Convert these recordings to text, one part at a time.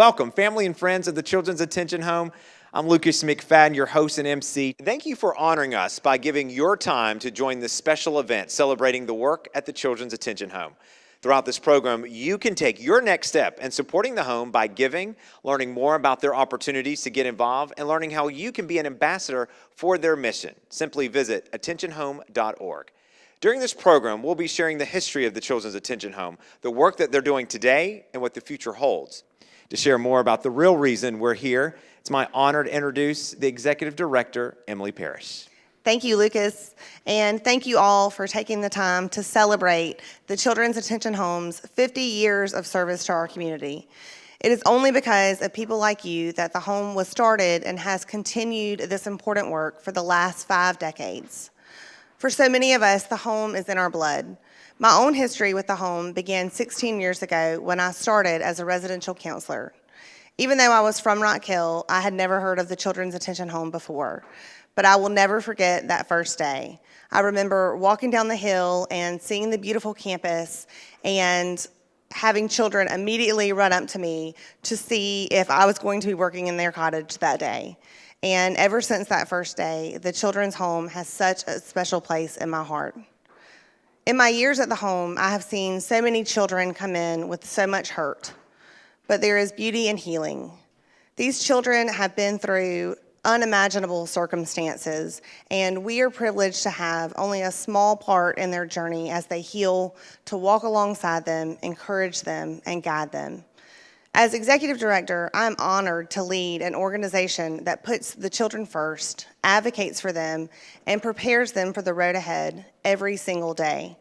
Welcome, family and friends of the Children's Attention Home. I'm Lucas McFadden, your host and MC. Thank you for honoring us by giving your time to join this special event celebrating the work at the Children's Attention Home. Throughout this program, you can take your next step in supporting the home by giving, learning more about their opportunities to get involved, and learning how you can be an ambassador for their mission. Simply visit attentionhome.org. During this program, we'll be sharing the history of the Children's Attention Home, the work that they're doing today, and what the future holds. To share more about the real reason we're here, it's my honor to introduce the Executive Director, Emily Parrish. Thank you, Lucas, and thank you all for taking the time to celebrate the Children's Attention Home's 50 years of service to our community. It is only because of people like you that the home was started and has continued this important work for the last 5 decades. For so many of us, the home is in our blood. My own history with the home began 16 years ago when I started as a residential counselor. Even though I was from Rock Hill, I had never heard of the Children's Attention Home before, but I will never forget that first day. I remember walking down the hill and seeing the beautiful campus and having children immediately run up to me to see if I was going to be working in their cottage that day. And ever since that first day, the Children's Home has such a special place in my heart. In my years at the home, I have seen so many children come in with so much hurt, but there is beauty in healing. These children have been through unimaginable circumstances, and we are privileged to have only a small part in their journey as they heal, to walk alongside them, encourage them, and guide them. As Executive Director, I'm honored to lead an organization that puts the children first, advocates for them, and prepares them for the road ahead every single day.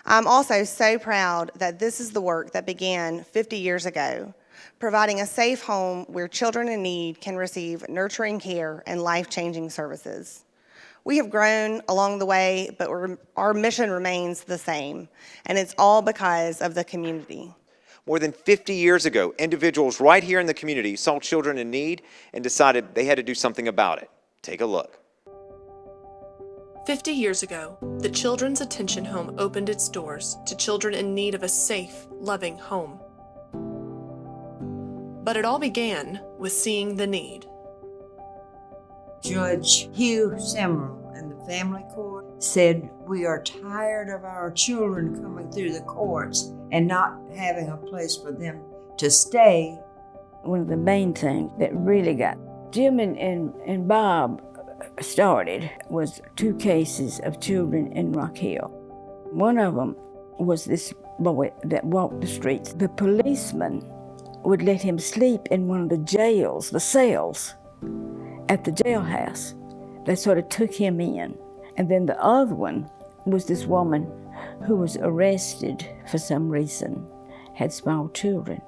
I'm also so proud that this is the work that began 50 years ago, providing a safe home where children in need can receive nurturing care and life-changing services. We have grown along the way, but our mission remains the same, and it's all because of the community. More than 50 years ago, individuals right here in the community saw children in need and decided they had to do something about it. Take a look. 50 years ago, the Children's Attention Home opened its doors to children in need of a safe, loving home. But it all began with seeing the need. Judge Hugh Semrell in the family court said, "We are tired of our children coming through the courts and not having a place for them to stay." One of the main things that really got Jim and Bob started was 2 cases of children in Rock Hill. One of them was this boy that walked the streets. The policeman would let him sleep in one of the jails, the cells, at the jailhouse. They sort of took him in. And then the other one was this woman who was arrested for some reason, had small children,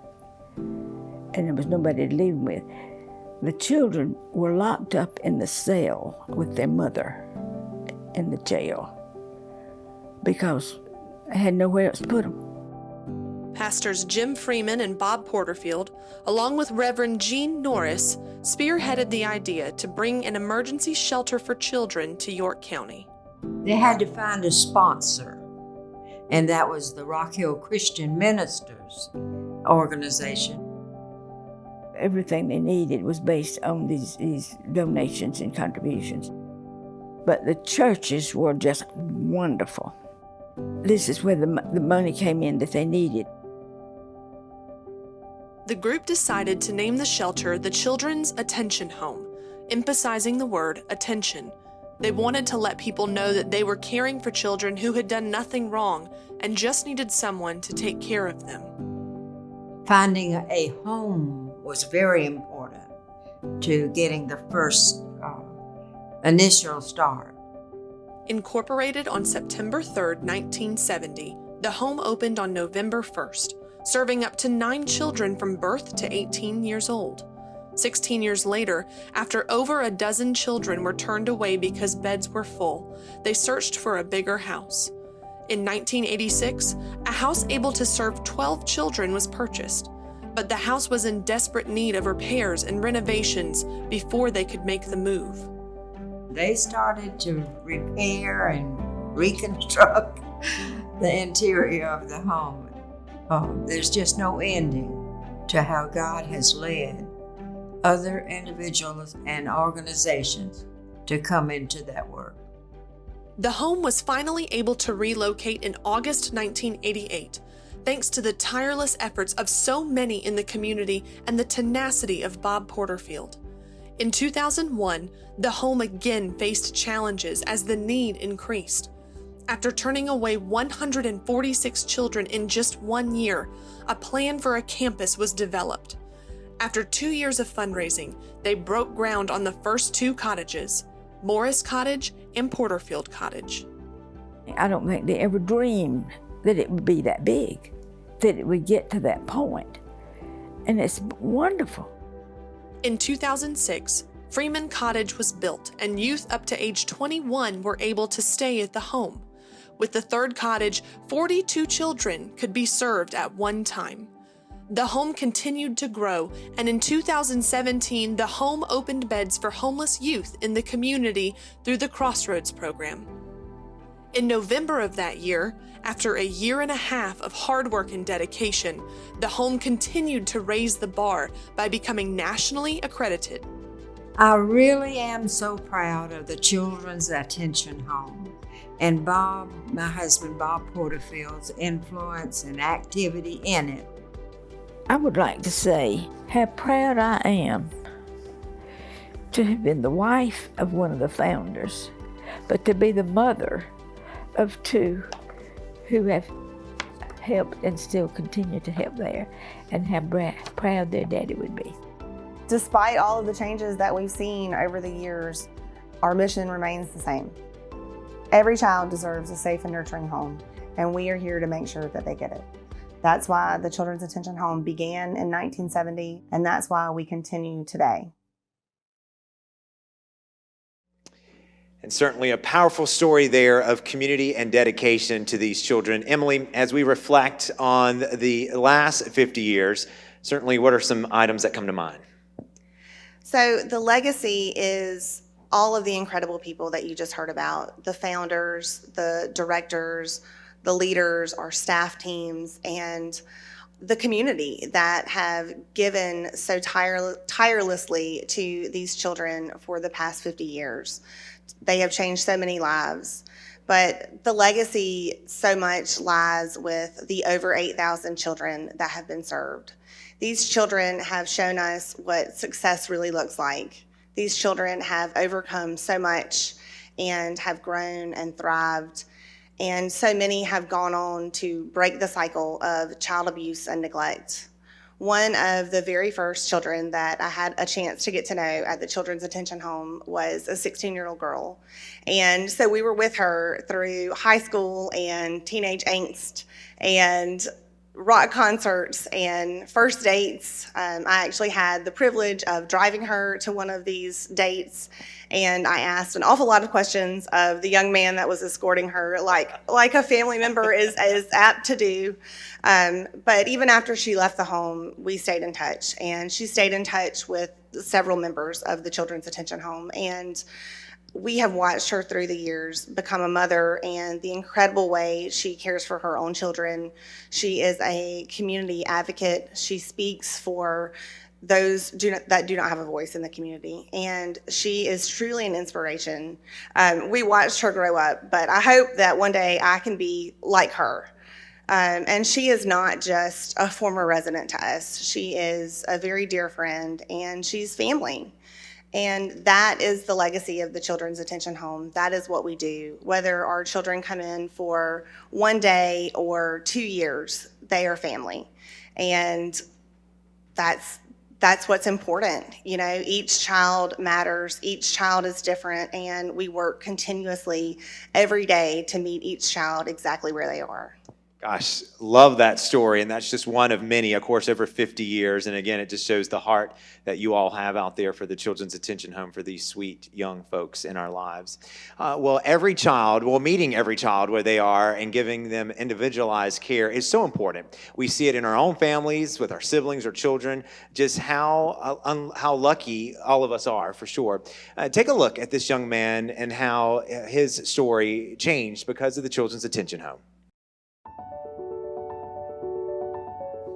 and there was nobody to leave them with. The children were locked up in the cell with their mother in the jail because they had nowhere else to put them. Pastors Jim Freeman and Bob Porterfield, along with Reverend Gene Norris, spearheaded the idea to bring an emergency shelter for children to York County. They had to find a sponsor, and that was the Rock Hill Christian Ministers organization. Everything they needed was based on these donations and contributions. But the churches were just wonderful. This is where the money came in that they needed. The group decided to name the shelter the Children's Attention Home, emphasizing the word attention. They wanted to let people know that they were caring for children who had done nothing wrong and just needed someone to take care of them. Finding a home was very important to getting the first initial start. Incorporated on September 3rd, 1970, the home opened on November 1st, serving up to 9 children from birth to 18 years old. 16 years later, after over a dozen children were turned away because beds were full, they searched for a bigger house. In 1986, a house able to serve 12 children was purchased, but the house was in desperate need of repairs and renovations before they could make the move. They started to repair and reconstruct the interior of the home. There's just no ending. to how God has led other individuals and organizations to come into that work. The home was finally able to relocate in August 1988, thanks to the tireless efforts of so many in the community and the tenacity of Bob Porterfield. In 2001, the home again faced challenges as the need increased. After turning away 146 children in just 1 year, a plan for a campus was developed. After 2 years of fundraising, they broke ground on the first 2 cottages, Morris Cottage and Porterfield Cottage. I don't think they ever dreamed that it would be that big, that it would get to that point. And it's wonderful. In 2006, Freeman Cottage was built and youth up to age 21 were able to stay at the home. With the third cottage, 42 children could be served at one time. The home continued to grow, and in 2017, the home opened beds for homeless youth in the community through the Crossroads program. In November of that year, after a year and a half of hard work and dedication, the home continued to raise the bar by becoming nationally accredited. I really am so proud of the Children's Attention Home and Bob, my husband Bob Porterfield's influence and activity in it. I would like to say how proud I am to have been the wife of one of the founders, but to be the mother of 2 who have helped and still continue to help there, and how proud their daddy would be. Despite all of the changes that we've seen over the years, our mission remains the same. Every child deserves a safe and nurturing home, and we are here to make sure that they get it. That's why the Children's Attention Home began in 1970, and that's why we continue today. And certainly a powerful story there of community and dedication to these children. Emily, as we reflect on the last 50 years, certainly what are some items that come to mind? So the legacy is all of the incredible people that you just heard about, the founders, the directors, the leaders, our staff teams, and the community that have given so tirelessly to these children for the past 50 years. They have changed so many lives, but the legacy so much lies with the over 8,000 children that have been served. These children have shown us what success really looks like. These children have overcome so much and have grown and thrived. And so many have gone on to break the cycle of child abuse and neglect. One of the very first children that I had a chance to get to know at the Children's Attention Home was a 16-year-old girl. And so we were with her through high school and teenage angst and rock concerts and first dates. I actually had the privilege of driving her to one of these dates, and I asked an awful lot of questions of the young man that was escorting her, like a family member is apt to do. But even after she left the home, we stayed in touch, and she stayed in touch with several members of the Children's Attention Home, and we have watched her through the years become a mother, and the incredible way she cares for her own children. She is a community advocate. She speaks for those that do not have a voice in the community, and she is truly an inspiration. We watched her grow up, but I hope that one day I can be like her. And she is not just a former resident to us. She is a very dear friend, and she's family. And that is the legacy of the Children's Attention Home. That is what we do. Whether our children come in for 1 day or 2 years, they are family. And that's what's important. You know, each child matters. Each child is different, and we work continuously every day to meet each child exactly where they are. Gosh, love that story, and that's just one of many, of course, over 50 years. And again, it just shows the heart that you all have out there for the Children's Attention Home for these sweet young folks in our lives. Meeting every child where they are and giving them individualized care is so important. We see it in our own families, with our siblings or children, just how lucky all of us are, for sure. Take a look at this young man and how his story changed because of the Children's Attention Home.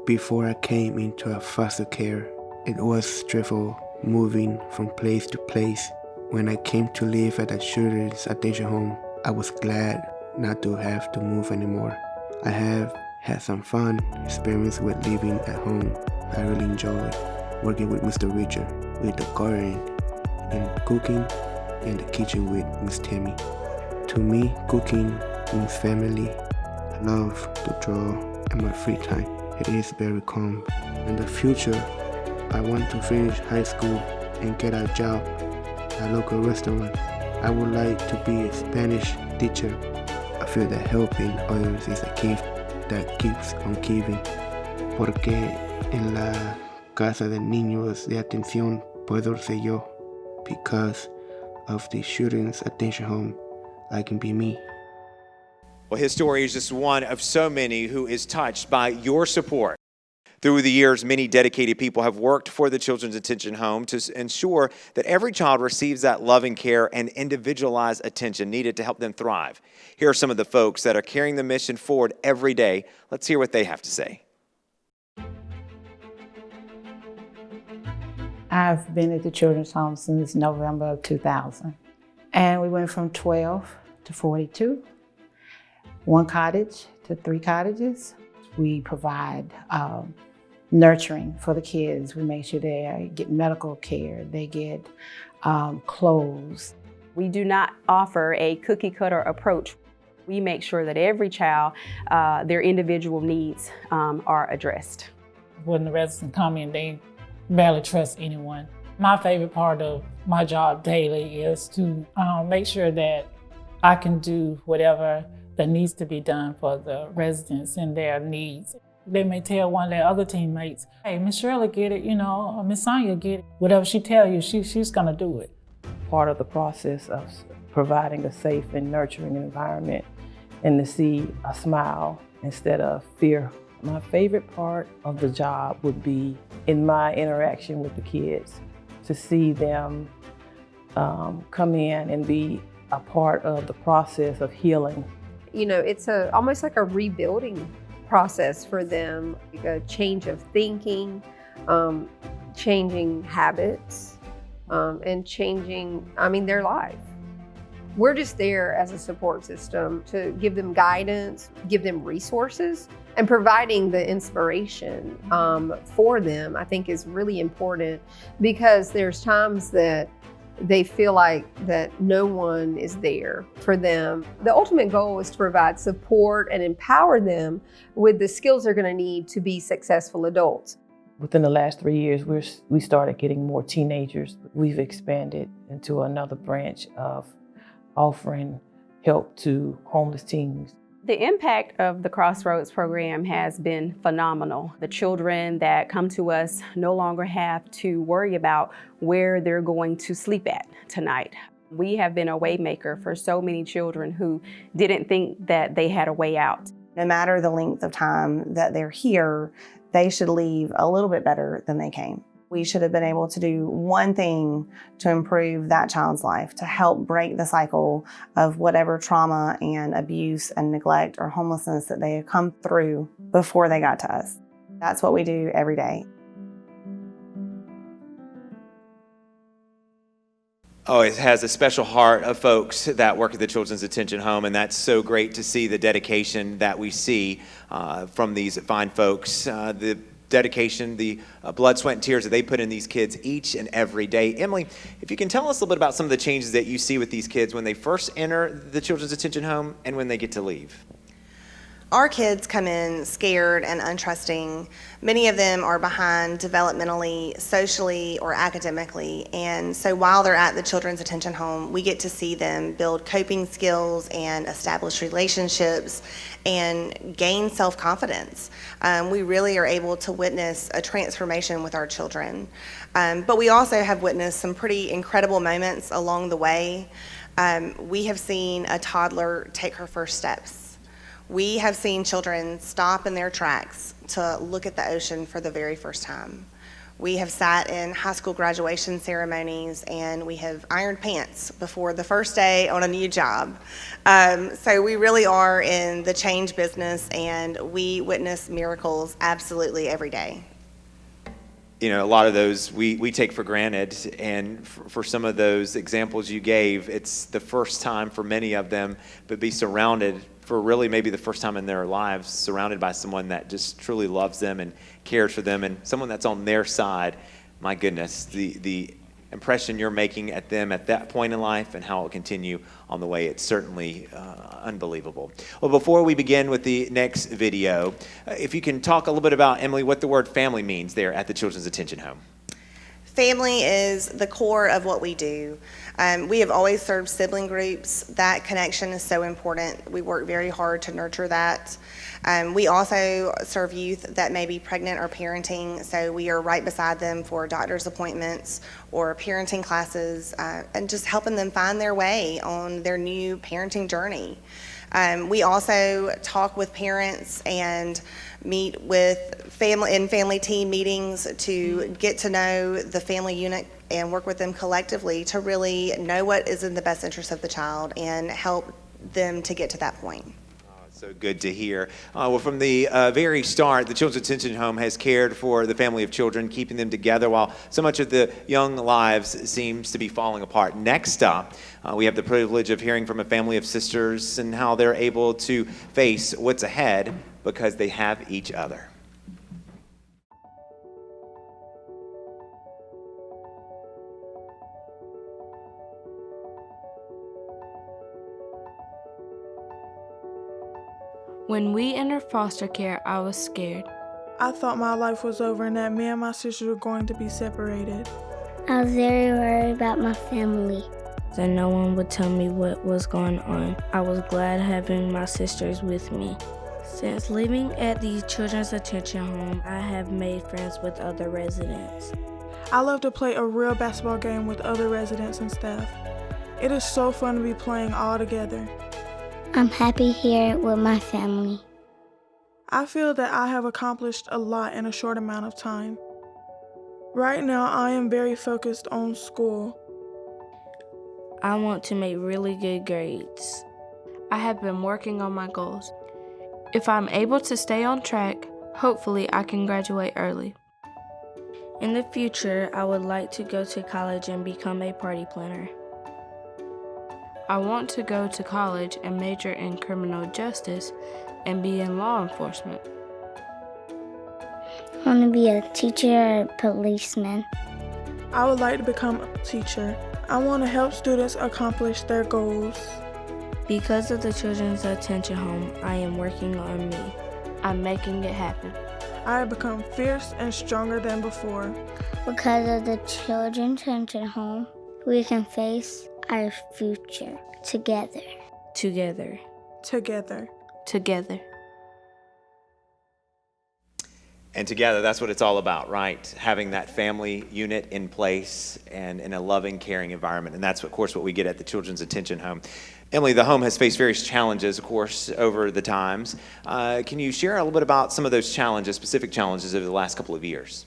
Before I came into foster care, it was stressful moving from place to place. When I came to live at a children's attention home, I was glad not to have to move anymore. I have had some fun experience with living at home. I really enjoyed working with Mr. Richard with the garden and cooking in the kitchen with Miss Tammy. To me, cooking means family. I love to draw in my free time. It is very calm. In the future, I want to finish high school and get a job at a local restaurant. I would like to be a Spanish teacher. I feel that helping others is a gift that keeps on giving. Porque en la casa de niños de atención puedo ser yo. Because of the children's attention home, I can be me. Well, his story is just one of so many who is touched by your support. Through the years, many dedicated people have worked for the Children's Attention Home to ensure that every child receives that loving care and individualized attention needed to help them thrive. Here are some of the folks that are carrying the mission forward every day. Let's hear what they have to say. I've been at the Children's Home since November of 2000. And we went from 12 to 42, 1 cottage to 3 cottages. We provide nurturing for the kids. We make sure they get medical care, they get clothes. We do not offer a cookie cutter approach. We make sure that every child, their individual needs are addressed. When the residents come in, they barely trust anyone. My favorite part of my job daily is to make sure that I can do whatever that needs to be done for the residents and their needs. They may tell one of their other teammates, hey, Miss Shirley get it, or Miss Sonia get it. Whatever she tell you, she's gonna do it. Part of the process of providing a safe and nurturing environment and to see a smile instead of fear. My favorite part of the job would be in my interaction with the kids, to see them come in and be a part of the process of healing. It's almost like a rebuilding process for them, like a change of thinking, changing habits, and changing, their life. We're just there as a support system to give them guidance, give them resources, and providing the inspiration for them, I think is really important, because there's times that they feel like that no one is there for them. The ultimate goal is to provide support and empower them with the skills they're going to need to be successful adults. Within the last 3 years, we started getting more teenagers. We've expanded into another branch of offering help to homeless teens. The impact of the Crossroads program has been phenomenal. The children that come to us no longer have to worry about where they're going to sleep at tonight. We have been a way maker for so many children who didn't think that they had a way out. No matter the length of time that they're here, they should leave a little bit better than they came. We should have been able to do one thing to improve that child's life, to help break the cycle of whatever trauma and abuse and neglect or homelessness that they have come through before they got to us. That's what we do every day. Oh, it has a special heart of folks that work at the Children's Attention Home, and that's so great to see the dedication that we see from these fine folks. The dedication, the blood, sweat, and tears that they put in these kids each and every day. Emily, if you can tell us a little bit about some of the changes that you see with these kids when they first enter the Children's Attention Home and when they get to leave. Our kids come in scared and untrusting. Many of them are behind developmentally, socially, or academically. And so while they're at the Children's Attention Home, we get to see them build coping skills and establish relationships and gain self-confidence. We really are able to witness a transformation with our children. But we also have witnessed some pretty incredible moments along the way. We have seen a toddler take her first steps. We have seen children stop in their tracks to look at the ocean for the very first time. We have sat in high school graduation ceremonies, and we have ironed pants before the first day on a new job. So we really are in the change business, and we witness miracles absolutely every day. You know, a lot of those we take for granted, and for some of those examples you gave, it's the first time for many of them, but be surrounded for really maybe the first time in their lives, surrounded by someone that just truly loves them and cares for them, and someone that's on their side. My goodness, the impression you're making at them at that point in life and how it will continue on the way, it's certainly unbelievable. Well, before we begin with the next video, if you can talk a little bit about, Emily, what the word family means there at the Children's Attention Home. Family is the core of what we do. We have always served sibling groups. That connection is so important. We work very hard to nurture that. We also serve youth that may be pregnant or parenting, so we are right beside them for doctor's appointments or parenting classes, and just helping them find their way on their new parenting journey. We also talk with parents and meet with family team meetings to get to know the family unit and work with them collectively to really know what is in the best interest of the child and help them to get to that point. So good to hear. Well, from the very start, the Children's Attention Home has cared for the family of children, keeping them together while so much of the young lives seems to be falling apart. Next up, we have the privilege of hearing from a family of sisters and how they're able to face what's ahead because they have each other. When we entered foster care, I was scared. I thought my life was over and that me and my sister were going to be separated. I was very worried about my family. That no one would tell me what was going on. I was glad having my sisters with me. Since living at the Children's Attention Home, I have made friends with other residents. I love to play a real basketball game with other residents and staff. It is so fun to be playing all together. I'm happy here with my family. I feel that I have accomplished a lot in a short amount of time. Right now, I am very focused on school. I want to make really good grades. I have been working on my goals. If I'm able to stay on track, hopefully I can graduate early. In the future, I would like to go to college and become a party planner. I want to go to college and major in criminal justice and be in law enforcement. I want to be a teacher or a policeman. I would like to become a teacher. I want to help students accomplish their goals. Because of the Children's Attention Home, I am working on me. I'm making it happen. I have become fierce and stronger than before. Because of the Children's Attention Home, we can face our future together. Together. Together. Together. And together, that's what it's all about, right? Having that family unit in place and in a loving, caring environment. And that's, of course, what we get at the Children's Attention Home. Emily, the home has faced various challenges, of course, over the times. Can you share a little bit about some of those challenges, specific challenges over the last couple of years?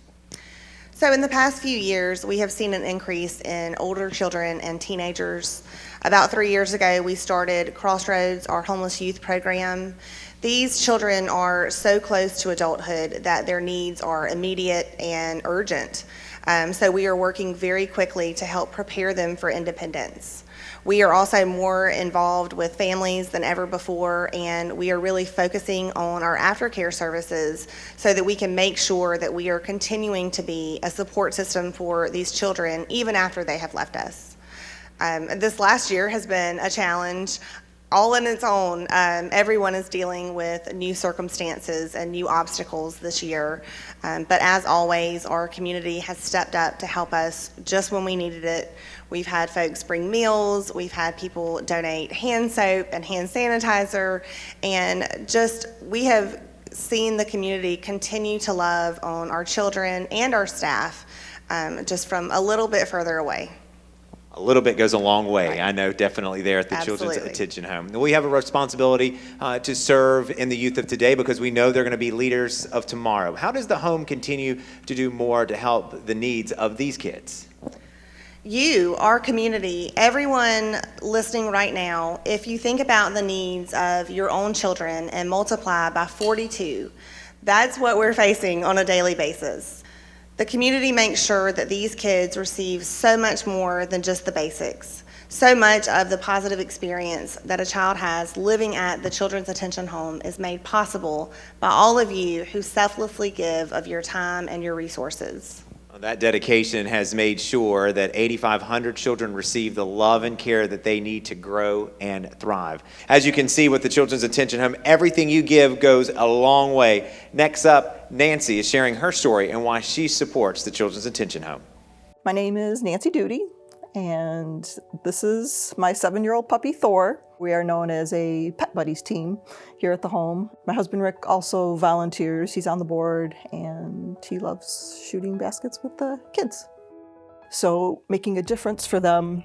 So in the past few years, we have seen an increase in older children and teenagers. About 3 years ago, we started Crossroads, our homeless youth program. These children are so close to adulthood that their needs are immediate and urgent. So we are working very quickly to help prepare them for independence. We are also more involved with families than ever before, and we are really focusing on our aftercare services so that we can make sure that we are continuing to be a support system for these children even after they have left us. This last year has been a challenge all on its own. Everyone is dealing with new circumstances and new obstacles this year. But as always, our community has stepped up to help us just when we needed it. We've had folks bring meals, we've had people donate hand soap and hand sanitizer, and just we have seen the community continue to love on our children and our staff just from a little bit further away. A little bit goes a long way. Right. I know, definitely there at the Absolutely. Children's Attention Home. We have a responsibility to serve in the youth of today because we know they're going to be leaders of tomorrow. How does the home continue to do more to help the needs of these kids? You, our community, everyone listening right now, if you think about the needs of your own children and multiply by 42, that's what we're facing on a daily basis. The community makes sure that these kids receive so much more than just the basics. So much of the positive experience that a child has living at the Children's Attention Home is made possible by all of you who selflessly give of your time and your resources. That dedication has made sure that 8,500 children receive the love and care that they need to grow and thrive. As you can see with the Children's Attention Home, everything you give goes a long way. Next up, Nancy is sharing her story and why she supports the Children's Attention Home. My name is Nancy Duty, and this is my 7-year-old puppy, Thor. We are known as a Pet Buddies team here at the home. My husband, Rick, also volunteers. He's on the board, and he loves shooting baskets with the kids. So making a difference for them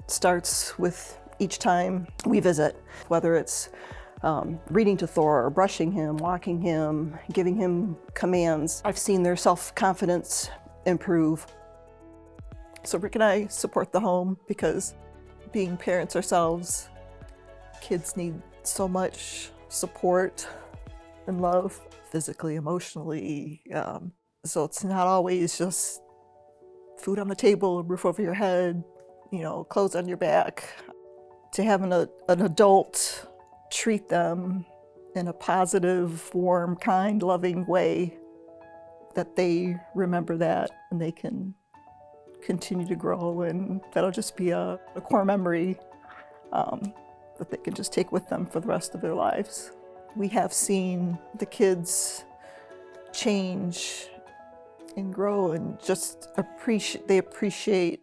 starts with each time we visit, whether it's reading to Thor or brushing him, walking him, giving him commands. I've seen their self-confidence improve. So Rick and I support the home because being parents ourselves, kids need so much support and love, physically, emotionally. So it's not always just food on the table, roof over your head, clothes on your back. To have an adult treat them in a positive, warm, kind, loving way, that they remember that and they can continue to grow, and that'll just be a core memory that they can just take with them for the rest of their lives. We have seen the kids change and grow and just appreciate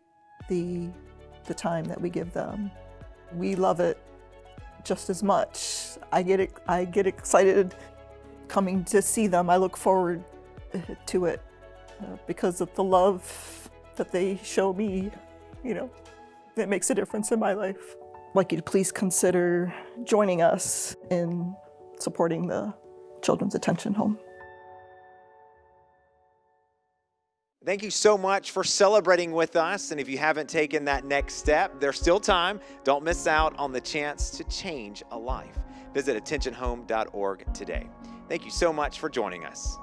the time that we give them. We love it just as much. I get excited coming to see them. I look forward to it because of the love that they show me, that makes a difference in my life. I'd like you to please consider joining us in supporting the Children's Attention Home. Thank you so much for celebrating with us. And if you haven't taken that next step, there's still time. Don't miss out on the chance to change a life. Visit attentionhome.org today. Thank you so much for joining us.